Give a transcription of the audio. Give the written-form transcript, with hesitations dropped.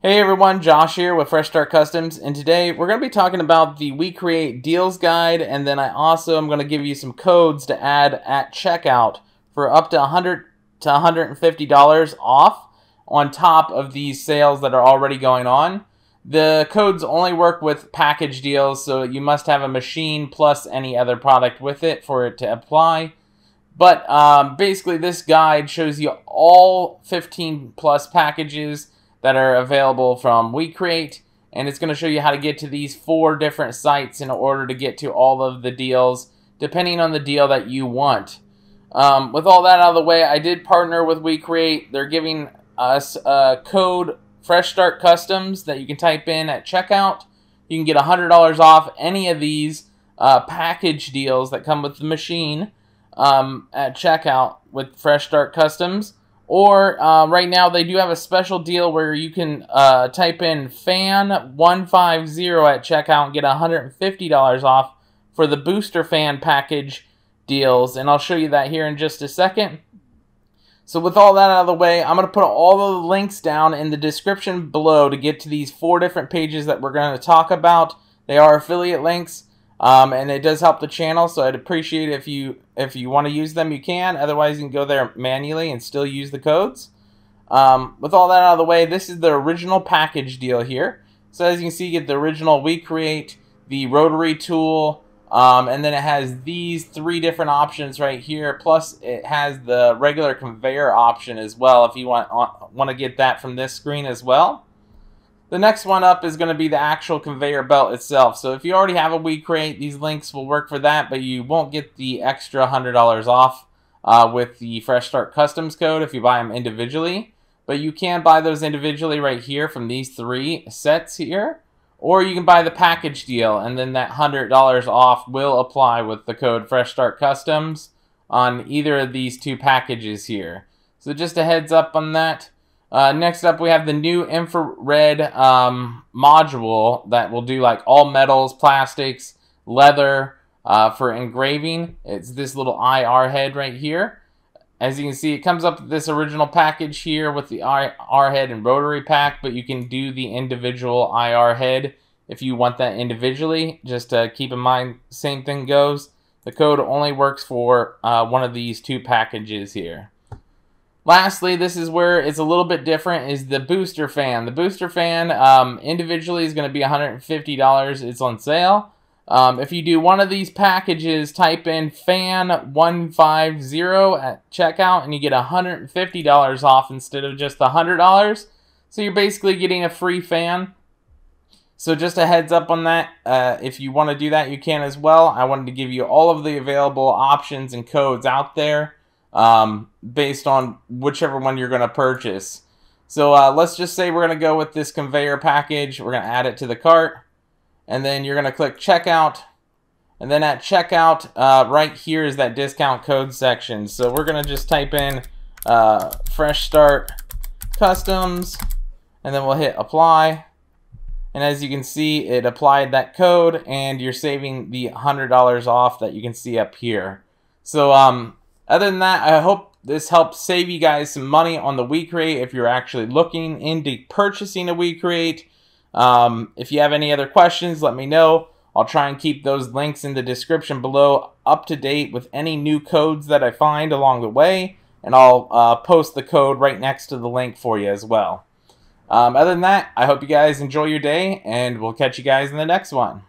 Hey everyone, Josh here with Fresh Start Customs, and today we're going to be talking about the WeCreat Deals Guide, and then I also am going to give you some codes to add at checkout for up to $100 to $150 off on top of these sales that are already going on. The codes only work with package deals, so you must have a machine plus any other product with it for it to apply. But basically this guide shows you all 15 plus packages that are available from WeCreat, and it's going to show you how to get to these 4 different sites in order to get to all of the deals, depending on the deal that you want. With all that out of the way, I did partner with WeCreat. They're giving us a code Fresh Start Customs that you can type in at checkout. You can get $100 off any of these package deals that come with the machine at checkout with Fresh Start Customs. Or right now they do have a special deal where you can type in FAN150 at checkout and get $150 off for the booster fan package deals. And I'll show you that here in just a second. So with all that out of the way, I'm going to put all of the links down in the description below to get to these 4 different pages that we're going to talk about. They are affiliate links. And it does help the channel, so I'd appreciate it if you want to use them, you can. Otherwise, you can go there manually and still use the codes. With all that out of the way, this is the original package deal here. So as you can see, you get the original WeCreat, the rotary tool, and then it has these 3 different options right here. Plus, it has the regular conveyor option as well if you want to get that from this screen as well. The next one up is going to be the actual conveyor belt itself. So if you already have a WeCreat, these links will work for that, but you won't get the extra $100 off with the Fresh Start Customs code if you buy them individually. But you can buy those individually right here from these 3 sets here. Or you can buy the package deal, and then that $100 off will apply with the code Fresh Start Customs on either of these 2 packages here. So just a heads up on that. Next up, we have the new infrared module that will do like all metals, plastics, leather for engraving. It's this little IR head right here. As you can see, it comes up with this original package here with the IR head and rotary pack, but you can do the individual IR head if you want that individually. Just to keep in mind, same thing goes. The code only works for one of these 2 packages here. Lastly, this is where it's a little bit different, is the booster fan. The booster fan individually is going to be $150. It's on sale. If you do one of these packages, type in FAN150 at checkout and you get $150 off instead of just $100. So you're basically getting a free fan. So just a heads up on that. If you want to do that, you can as well. I wanted to give you all of the available options and codes out there, based on whichever one you're going to purchase. So let's just say we're going to go with this conveyor package. We're going to add it to the cart, and then you're going to click checkout, and then at checkout right here is that discount code section. So we're going to just type in Fresh Start Customs, and then we'll hit apply, and as you can see, it applied that code and you're saving the $100 off that you can see up here. So other than that, I hope this helps save you guys some money on the WeCreat if you're actually looking into purchasing a WeCreat. If you have any other questions, let me know. I'll try and keep those links in the description below up to date with any new codes that I find along the way, and I'll post the code right next to the link for you as well. Other than that, I hope you guys enjoy your day, and we'll catch you guys in the next one.